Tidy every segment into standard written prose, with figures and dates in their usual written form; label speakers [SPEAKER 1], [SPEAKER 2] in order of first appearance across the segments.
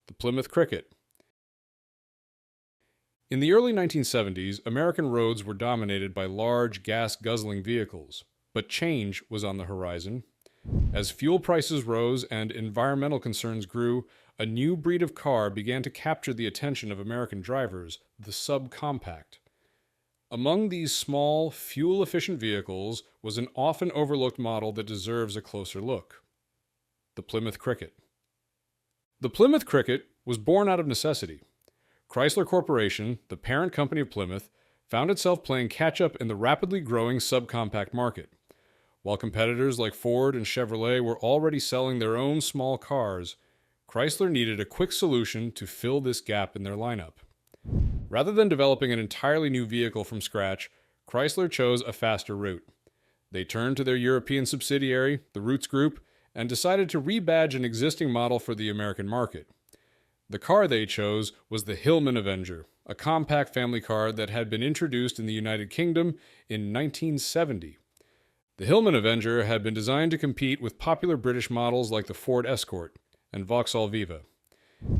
[SPEAKER 1] the Plymouth Cricket. In the early 1970s, American roads were dominated by large, gas-guzzling vehicles, but change was on the horizon. As fuel prices rose and environmental concerns grew, a new breed of car began to capture the attention of American drivers, the subcompact. Among these small, fuel-efficient vehicles was an often overlooked model that deserves a closer look: the Plymouth Cricket. The Plymouth Cricket was born out of necessity. Chrysler Corporation, the parent company of Plymouth, found itself playing catch-up in the rapidly growing subcompact market. While competitors like Ford and Chevrolet were already selling their own small cars, Chrysler needed a quick solution to fill this gap in their lineup. Rather than developing an entirely new vehicle from scratch, Chrysler chose a faster route. They turned to their European subsidiary, the Roots Group, and decided to rebadge an existing model for the American market. The car they chose was the Hillman Avenger, a compact family car that had been introduced in the United Kingdom in 1970. The Hillman Avenger had been designed to compete with popular British models like the Ford Escort and Vauxhall Viva.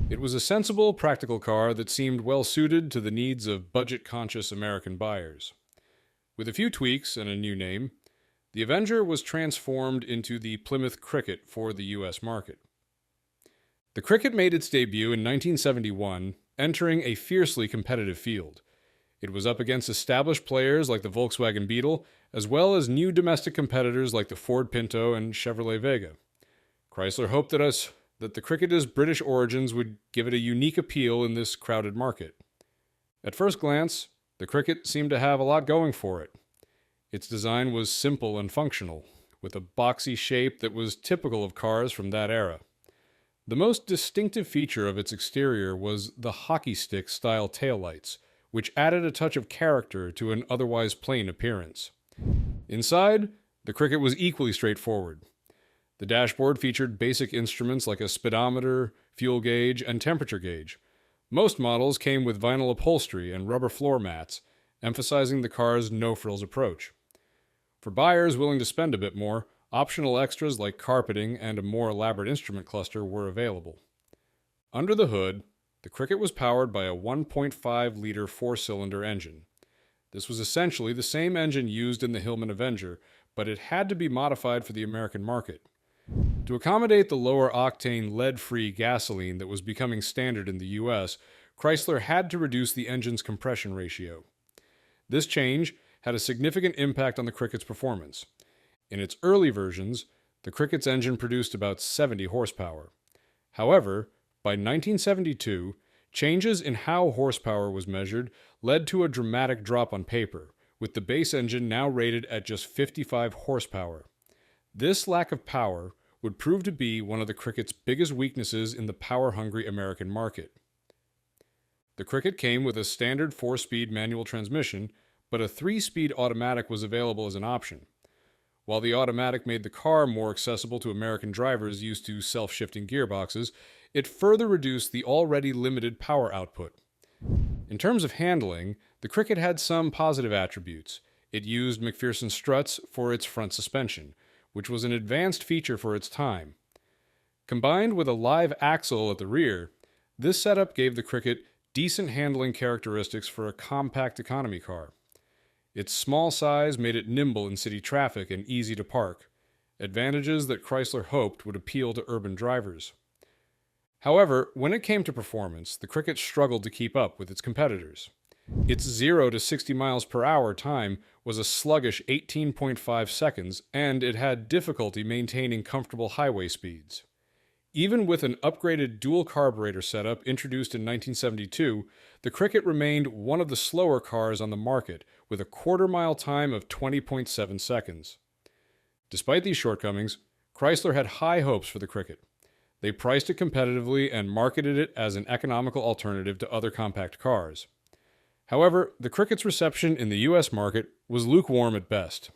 [SPEAKER 1] It was a sensible, practical car that seemed well suited to the needs of budget-conscious American buyers. With a few tweaks and a new name, the Avenger was transformed into the Plymouth Cricket for the U.S. market. The Cricket made its debut in 1971, entering a fiercely competitive field. It was up against established players like the Volkswagen Beetle, as well as new domestic competitors like the Ford Pinto and Chevrolet Vega. Chrysler hoped that the Cricket's British origins would give it a unique appeal in this crowded market. At first glance, the Cricket seemed to have a lot going for it. Its design was simple and functional, with a boxy shape that was typical of cars from that era. The most distinctive feature of its exterior was the hockey stick-style taillights, which added a touch of character to an otherwise plain appearance. Inside, the Cricket was equally straightforward. The dashboard featured basic instruments like a speedometer, fuel gauge, and temperature gauge. Most models came with vinyl upholstery and rubber floor mats, emphasizing the car's no-frills approach. For buyers willing to spend a bit more, optional extras like carpeting and a more elaborate instrument cluster were available. Under the hood, the Cricket was powered by a 1.5-liter four-cylinder engine. This was essentially the same engine used in the Hillman Avenger, but it had to be modified for the American market. To accommodate the lower-octane, lead-free gasoline that was becoming standard in the U.S., Chrysler had to reduce the engine's compression ratio. This change had a significant impact on the Cricket's performance. In its early versions, the Cricket's engine produced about 70 horsepower. However, by 1972, changes in how horsepower was measured led to a dramatic drop on paper, with the base engine now rated at just 55 horsepower. This lack of power would prove to be one of the Cricket's biggest weaknesses in the power-hungry American market. The Cricket came with a standard 4-speed manual transmission, but a 3-speed automatic was available as an option. While the automatic made the car more accessible to American drivers used to self-shifting gearboxes, it further reduced the already limited power output. In terms of handling, the Cricket had some positive attributes. It used McPherson struts for its front suspension, which was an advanced feature for its time. Combined with a live axle at the rear, this setup gave the Cricket decent handling characteristics for a compact economy car. Its small size made it nimble in city traffic and easy to park, advantages that Chrysler hoped would appeal to urban drivers. However, when it came to performance, the Cricket struggled to keep up with its competitors. Its 0 to 60 miles per hour time was a sluggish 18.5 seconds, and it had difficulty maintaining comfortable highway speeds. Even with an upgraded dual carburetor setup introduced in 1972, the Cricket remained one of the slower cars on the market, with a quarter-mile time of 20.7 seconds. Despite these shortcomings, Chrysler had high hopes for the Cricket. They priced it competitively and marketed it as an economical alternative to other compact cars. However, the Cricket's reception in the U.S. market was lukewarm at best.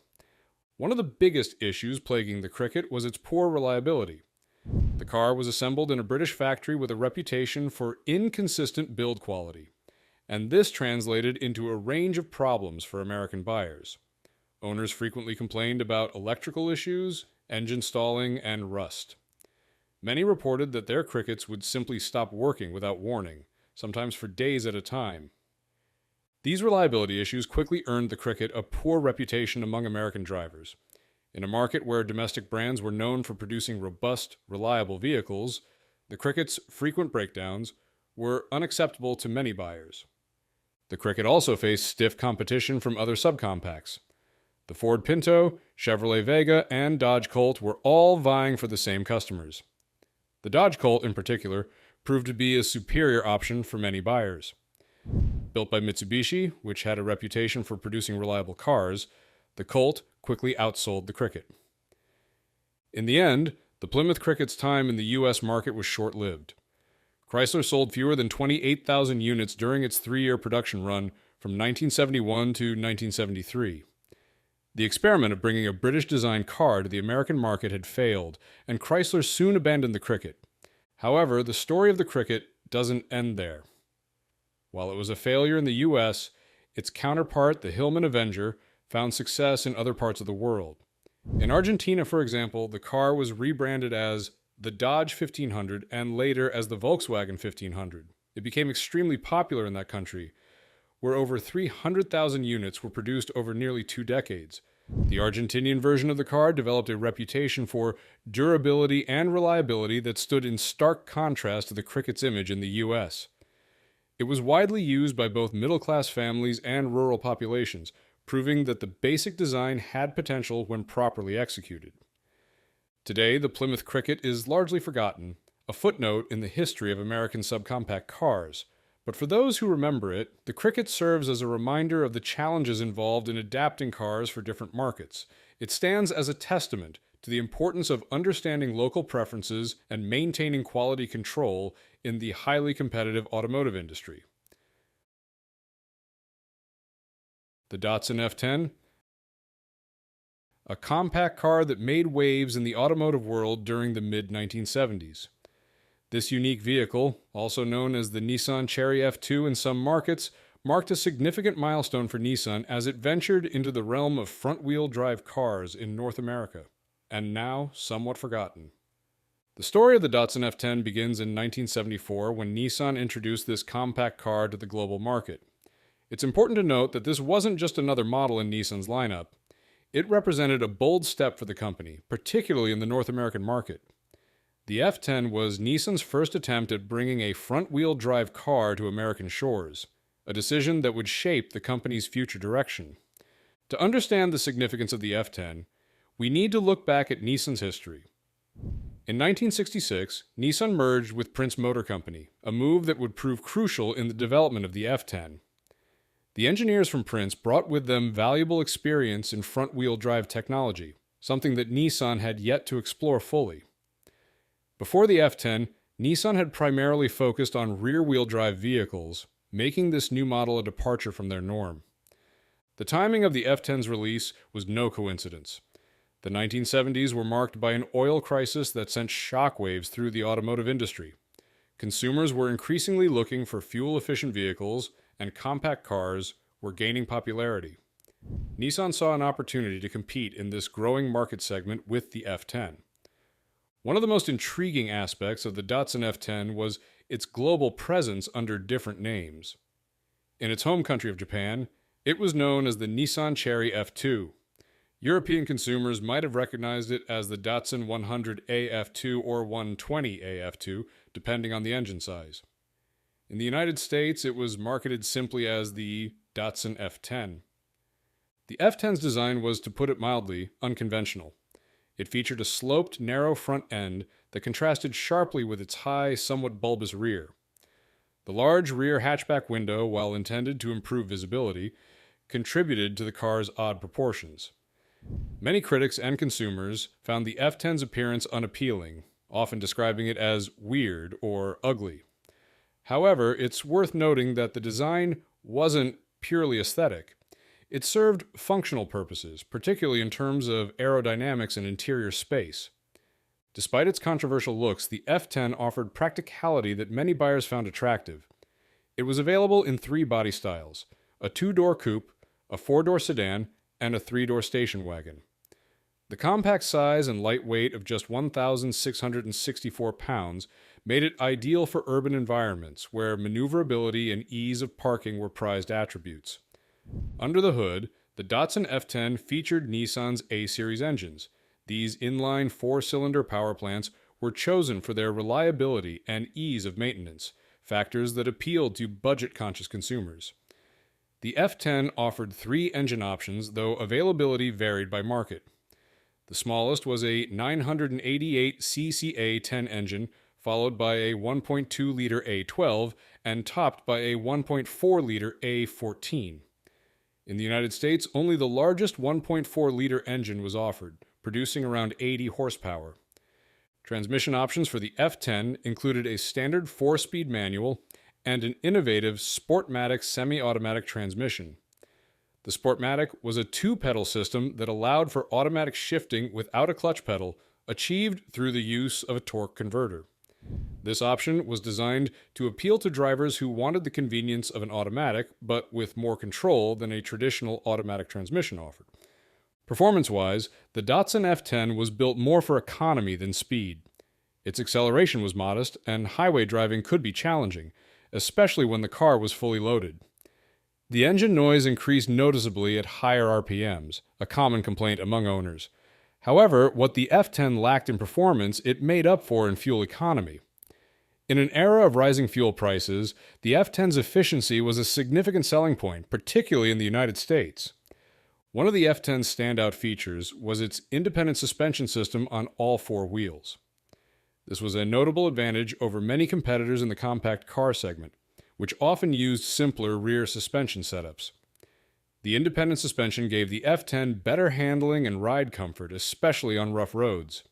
[SPEAKER 1] One of the biggest issues plaguing the Cricket was its poor reliability. The car was assembled in a British factory with a reputation for inconsistent build quality, and this translated into a range of problems for American buyers. Owners frequently complained about electrical issues, engine stalling, and rust. Many reported that their crickets would simply stop working without warning, sometimes for days at a time. These reliability issues quickly earned the Cricket a poor reputation among American drivers. In a market where domestic brands were known for producing robust, reliable vehicles, the Cricket's frequent breakdowns were unacceptable to many buyers. The Cricket also faced stiff competition from other subcompacts. The Ford Pinto, Chevrolet Vega, and Dodge Colt were all vying for the same customers. The Dodge Colt, in particular, proved to be a superior option for many buyers. Built by Mitsubishi, which had a reputation for producing reliable cars, the Colt quickly outsold the Cricket. In the end, the Plymouth Cricket's time in the U.S. market was short-lived. Chrysler sold fewer than 28,000 units during its 3-year production run from 1971 to 1973. The experiment of bringing a British-designed car to the American market had failed, and Chrysler soon abandoned the Cricket. However, the story of the Cricket doesn't end there. While it was a failure in the U.S., its counterpart, the Hillman Avenger, found success in other parts of the world. In Argentina, for example, the car was rebranded as the Dodge 1500 and later as the Volkswagen 1500. It became extremely popular in that country, where over 300,000 units were produced over nearly 2 decades. The Argentinian version of the car developed a reputation for durability and reliability that stood in stark contrast to the Cricket's image in the U.S. It was widely used by both middle-class families and rural populations, proving that the basic design had potential when properly executed. Today, the Plymouth Cricket is largely forgotten, a footnote in the history of American subcompact cars. But for those who remember it, the Cricket serves as a reminder of the challenges involved in adapting cars for different markets. It stands as a testament to the importance of understanding local preferences and maintaining quality control in the highly competitive automotive industry. The Datsun F10, a compact car that made waves in the automotive world during the mid-1970s. This unique vehicle, also known as the Nissan Cherry F2 in some markets, marked a significant milestone for Nissan as it ventured into the realm of front-wheel drive cars in North America, and now somewhat forgotten. The story of the Datsun F10 begins in 1974 when Nissan introduced this compact car to the global market. It's important to note that this wasn't just another model in Nissan's lineup. It represented a bold step for the company, particularly in the North American market. The F10 was Nissan's first attempt at bringing a front-wheel drive car to American shores, a decision that would shape the company's future direction. To understand the significance of the F10, we need to look back at Nissan's history. In 1966, Nissan merged with Prince Motor Company, a move that would prove crucial in the development of the F10. The engineers from Prince brought with them valuable experience in front-wheel drive technology, something that Nissan had yet to explore fully. Before the F10, Nissan had primarily focused on rear-wheel drive vehicles, making this new model a departure from their norm. The timing of the F10's release was no coincidence. The 1970s were marked by an oil crisis that sent shockwaves through the automotive industry. Consumers were increasingly looking for fuel-efficient vehicles, and compact cars were gaining popularity. Nissan saw an opportunity to compete in this growing market segment with the F10. One of the most intriguing aspects of the Datsun F10 was its global presence under different names. In its home country of Japan, it was known as the Nissan Cherry F2. European consumers might have recognized it as the Datsun 100A F2 or 120A F2, depending on the engine size. In the United States, it was marketed simply as the Datsun F10. The F10's design was, to put it mildly, unconventional. It featured a sloped, narrow front end that contrasted sharply with its high, somewhat bulbous rear. The large rear hatchback window, while intended to improve visibility, contributed to the car's odd proportions. Many critics and consumers found the F10's appearance unappealing, often describing it as weird or ugly. However, it's worth noting that the design wasn't purely aesthetic. It served functional purposes, particularly in terms of aerodynamics and interior space. Despite its controversial looks, the F10 offered practicality that many buyers found attractive. It was available in 3 body styles: a 2-door coupe, a 4-door sedan, and a 3-door station wagon. The compact size and light weight of just 1,664 pounds made it ideal for urban environments where maneuverability and ease of parking were prized attributes. Under the hood, the Datsun F10 featured Nissan's A-Series engines. These inline four-cylinder power plants were chosen for their reliability and ease of maintenance, factors that appealed to budget-conscious consumers. The F10 offered 3 engine options, though availability varied by market. The smallest was a 988cc A10 engine, followed by a 1.2-liter A12, and topped by a 1.4-liter A14. In the United States, only the largest 1.4-liter engine was offered, producing around 80 horsepower. Transmission options for the F10 included a standard 4-speed manual and an innovative Sportmatic semi-automatic transmission. The Sportmatic was a 2-pedal system that allowed for automatic shifting without a clutch pedal, achieved through the use of a torque converter. This option was designed to appeal to drivers who wanted the convenience of an automatic, but with more control than a traditional automatic transmission offered. Performance-wise, the Datsun F10 was built more for economy than speed. Its acceleration was modest, and highway driving could be challenging, especially when the car was fully loaded. The engine noise increased noticeably at higher RPMs, a common complaint among owners. However, what the F10 lacked in performance, it made up for in fuel economy. In an era of rising fuel prices, the F10's efficiency was a significant selling point, particularly in the United States. One of the F10's standout features was its independent suspension system on all 4 wheels. This was a notable advantage over many competitors in the compact car segment, which often used simpler rear suspension setups. The independent suspension gave the F10 better handling and ride comfort, especially on rough roads.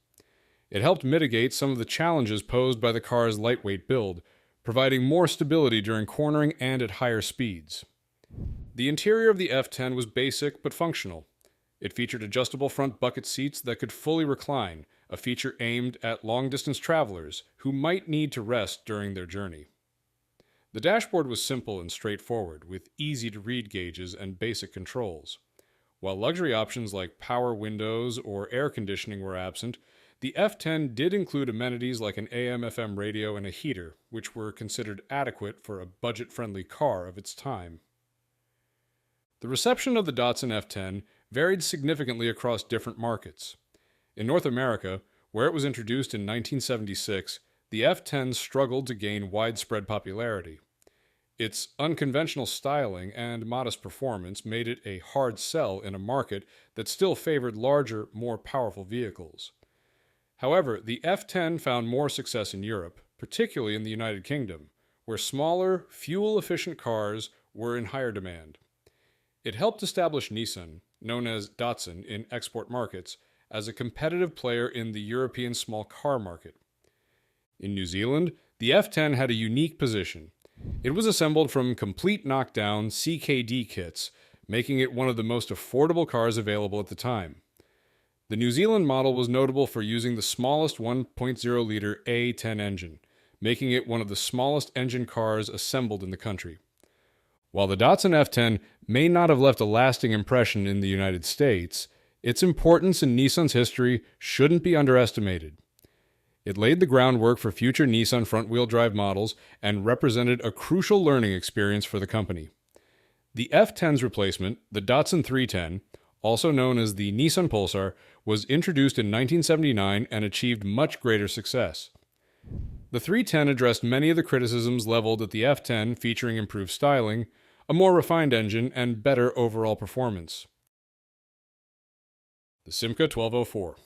[SPEAKER 1] It helped mitigate some of the challenges posed by the car's lightweight build, providing more stability during cornering and at higher speeds. The interior of the F10 was basic but functional. It featured adjustable front bucket seats that could fully recline, a feature aimed at long-distance travelers who might need to rest during their journey. The dashboard was simple and straightforward, with easy-to-read gauges and basic controls. While luxury options like power windows or air conditioning were absent, the F10 did include amenities like an AM/FM radio and a heater, which were considered adequate for a budget-friendly car of its time. The reception of the Datsun F10 varied significantly across different markets. In North America, where it was introduced in 1976, the F10 struggled to gain widespread popularity. Its unconventional styling and modest performance made it a hard sell in a market that still favored larger, more powerful vehicles. However, the F10 found more success in Europe, particularly in the United Kingdom, where smaller, fuel-efficient cars were in higher demand. It helped establish Nissan, known as Datsun in export markets, as a competitive player in the European small car market. In New Zealand, the F10 had a unique position. It was assembled from complete knockdown CKD kits, making it one of the most affordable cars available at the time. The New Zealand model was notable for using the smallest 1.0-liter A10 engine, making it one of the smallest engine cars assembled in the country. While the Datsun F10 may not have left a lasting impression in the United States, its importance in Nissan's history shouldn't be underestimated. It laid the groundwork for future Nissan front-wheel drive models and represented a crucial learning experience for the company. The F10's replacement, the Datsun 310, also known as the Nissan Pulsar, was introduced in 1979 and achieved much greater success. The 310 addressed many of the criticisms leveled at the F10, featuring improved styling, a more refined engine, and better overall performance. The Simca 1204.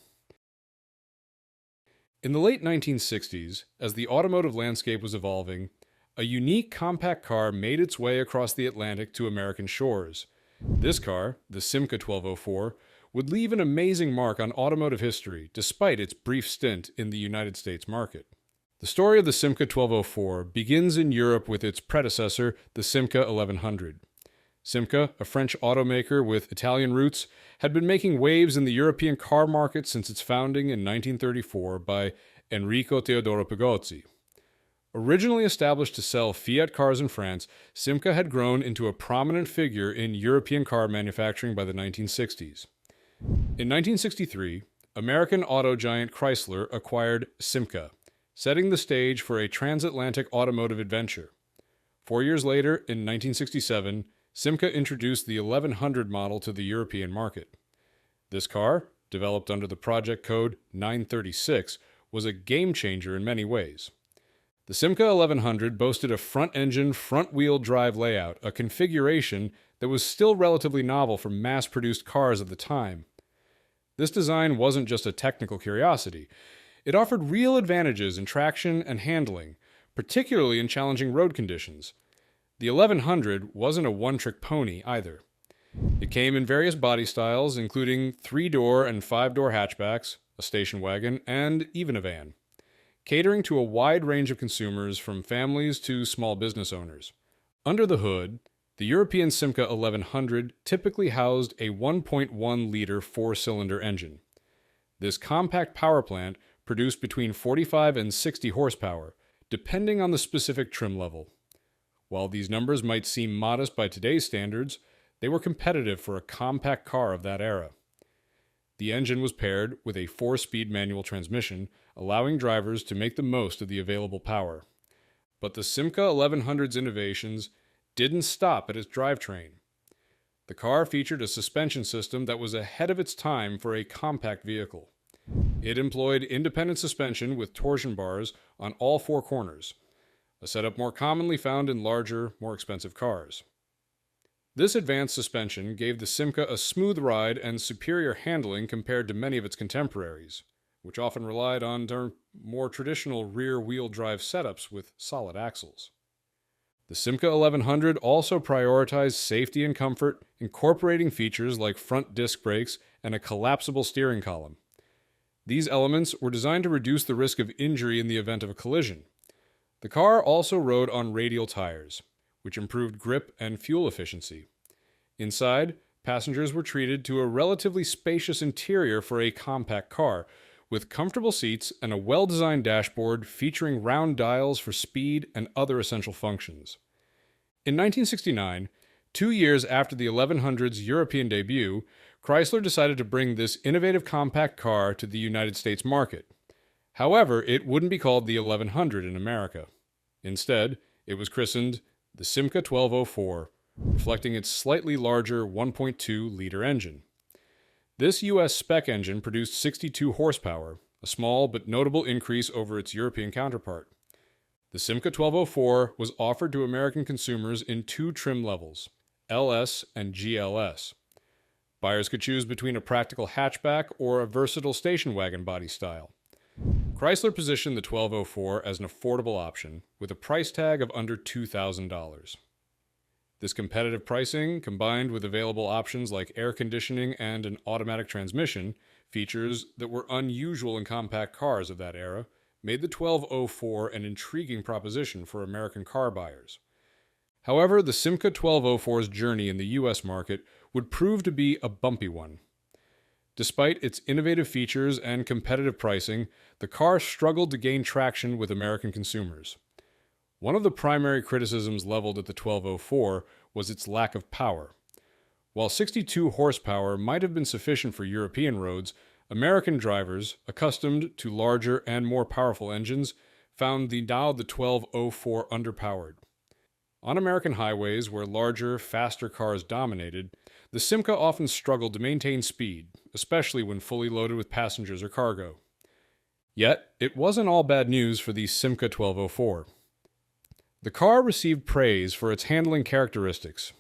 [SPEAKER 1] In the late 1960s, as the automotive landscape was evolving, a unique compact car made its way across the Atlantic to American shores. This car, the Simca 1204, would leave an amazing mark on automotive history despite its brief stint in the United States market. The story of the Simca 1204 begins in Europe with its predecessor, the Simca 1100. Simca, a French automaker with Italian roots, had been making waves in the European car market since its founding in 1934 by Enrico Teodoro Pigozzi. Originally established to sell Fiat cars in France, Simca had grown into a prominent figure in European car manufacturing by the 1960s. In 1963, American auto giant Chrysler acquired Simca, setting the stage for a transatlantic automotive adventure. 4 years later, in 1967, Simca introduced the 1100 model to the European market. This car, developed under the project code 936, was a game-changer in many ways. The Simca 1100 boasted a front-engine, front-wheel drive layout, a configuration that was still relatively novel for mass-produced cars at the time. This design wasn't just a technical curiosity. It offered real advantages in traction and handling, particularly in challenging road conditions. The 1100 wasn't a one-trick pony either. It came in various body styles, including 3-door and 5-door hatchbacks, a station wagon, and even a van, catering to a wide range of consumers from families to small business owners. Under the hood, the European Simca 1100 typically housed a 1.1-liter 4-cylinder engine. This compact power plant produced between 45 and 60 horsepower, depending on the specific trim level. While these numbers might seem modest by today's standards, they were competitive for a compact car of that era. The engine was paired with a 4-speed manual transmission, allowing drivers to make the most of the available power. But the Simca 1100's innovations didn't stop at its drivetrain. The car featured a suspension system that was ahead of its time for a compact vehicle. It employed independent suspension with torsion bars on all 4 corners, a setup more commonly found in larger, more expensive cars. This advanced suspension gave the Simca a smooth ride and superior handling compared to many of its contemporaries, which often relied on more traditional rear-wheel drive setups with solid axles. The Simca 1100 also prioritized safety and comfort, incorporating features like front disc brakes and a collapsible steering column. These elements were designed to reduce the risk of injury in the event of a collision. The car also rode on radial tires, which improved grip and fuel efficiency. Inside, passengers were treated to a relatively spacious interior for a compact car, with comfortable seats and a well-designed dashboard featuring round dials for speed and other essential functions. In 1969, 2 years after the 1100's European debut, Chrysler decided to bring this innovative compact car to the United States market. However, it wouldn't be called the 1100 in America. Instead, it was christened the Simca 1204, reflecting its slightly larger 1.2-liter engine. This U.S. spec engine produced 62 horsepower, a small but notable increase over its European counterpart. The Simca 1204 was offered to American consumers in 2 trim levels, LS and GLS. Buyers could choose between a practical hatchback or a versatile station wagon body style. Chrysler positioned the 1204 as an affordable option, with a price tag of under $2,000. This competitive pricing, combined with available options like air conditioning and an automatic transmission, features that were unusual in compact cars of that era, made the 1204 an intriguing proposition for American car buyers. However, the Simca 1204's journey in the U.S. market would prove to be a bumpy one. Despite its innovative features and competitive pricing, the car struggled to gain traction with American consumers. One of the primary criticisms leveled at the 1204 was its lack of power. While 62 horsepower might have been sufficient for European roads, American drivers, accustomed to larger and more powerful engines, found the 1204 underpowered. On American highways where larger, faster cars dominated, the Simca often struggled to maintain speed, especially when fully loaded with passengers or cargo. Yet, it wasn't all bad news for the Simca 1204. The car received praise for its handling characteristics.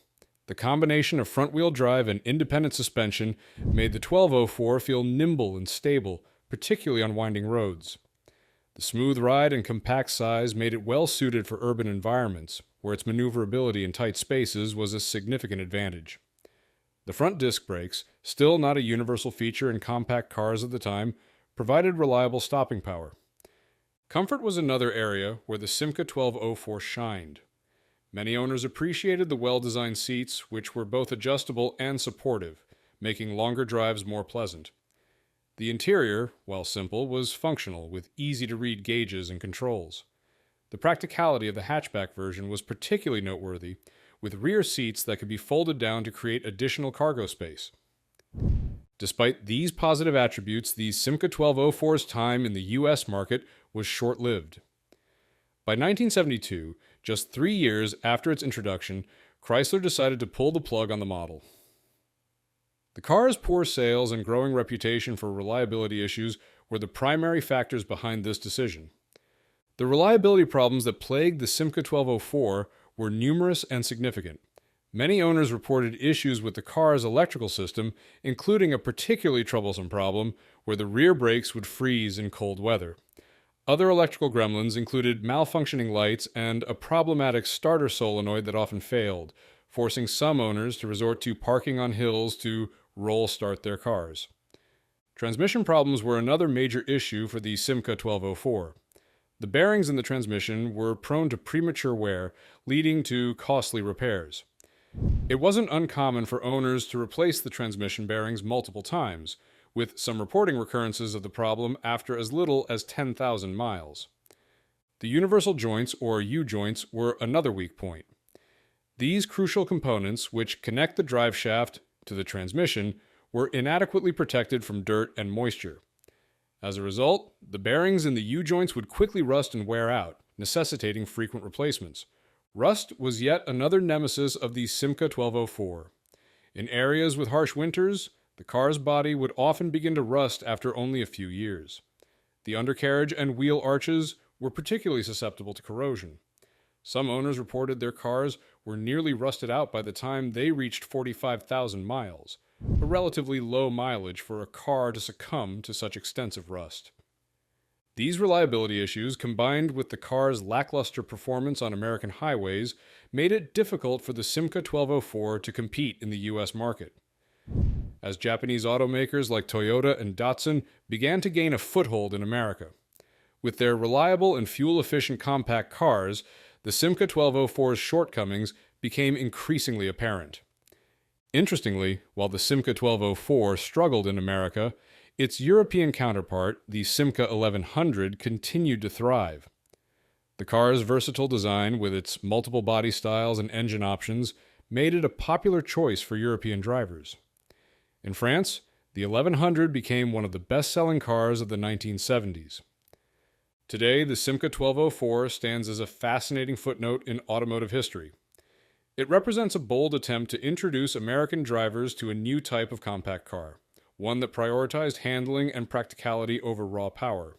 [SPEAKER 1] The combination of front-wheel drive and independent suspension made the 1204 feel nimble and stable, particularly on winding roads. The smooth ride and compact size made it well suited for urban environments, where its maneuverability in tight spaces was a significant advantage. The front disc brakes, still not a universal feature in compact cars of the time, provided reliable stopping power. Comfort was another area where the Simca 1204 shined. Many owners appreciated the well-designed seats, which were both adjustable and supportive, making longer drives more pleasant. The interior, while simple, was functional, with easy-to-read gauges and controls. The practicality of the hatchback version was particularly noteworthy, with rear seats that could be folded down to create additional cargo space. Despite these positive attributes, the Simca 1204's time in the US market was short-lived. By 1972, just 3 years after its introduction, Chrysler decided to pull the plug on the model. The car's poor sales and growing reputation for reliability issues were the primary factors behind this decision. The reliability problems that plagued the Simca 1204 were numerous and significant. Many owners reported issues with the car's electrical system, including a particularly troublesome problem where the rear brakes would freeze in cold weather. Other electrical gremlins included malfunctioning lights and a problematic starter solenoid that often failed, forcing some owners to resort to parking on hills to roll start their cars. Transmission problems were another major issue for the Simca 1204. The bearings in the transmission were prone to premature wear, leading to costly repairs. It wasn't uncommon for owners to replace the transmission bearings multiple times, with some reporting recurrences of the problem after as little as 10,000 miles. The universal joints, or U-joints, were another weak point. These crucial components, which connect the drive shaft to the transmission, were inadequately protected from dirt and moisture. As a result, the bearings in the U-joints would quickly rust and wear out, necessitating frequent replacements. Rust was yet another nemesis of the Simca 1204. In areas with harsh winters, the car's body would often begin to rust after only a few years. The undercarriage and wheel arches were particularly susceptible to corrosion. Some owners reported their cars were nearly rusted out by the time they reached 45,000 miles, a relatively low mileage for a car to succumb to such extensive rust. These reliability issues, combined with the car's lackluster performance on American highways, made it difficult for the Simca 1204 to compete in the US market. As Japanese automakers like Toyota and Datsun began to gain a foothold in America. With their reliable and fuel-efficient compact cars, the Simca 1204's shortcomings became increasingly apparent. Interestingly, while the Simca 1204 struggled in America, its European counterpart, the Simca 1100, continued to thrive. The car's versatile design, with its multiple body styles and engine options, made it a popular choice for European drivers. In France, the 1100 became one of the best-selling cars of the 1970s. Today, the Simca 1204 stands as a fascinating footnote in automotive history. It represents a bold attempt to introduce American drivers to a new type of compact car, one that prioritized handling and practicality over raw power.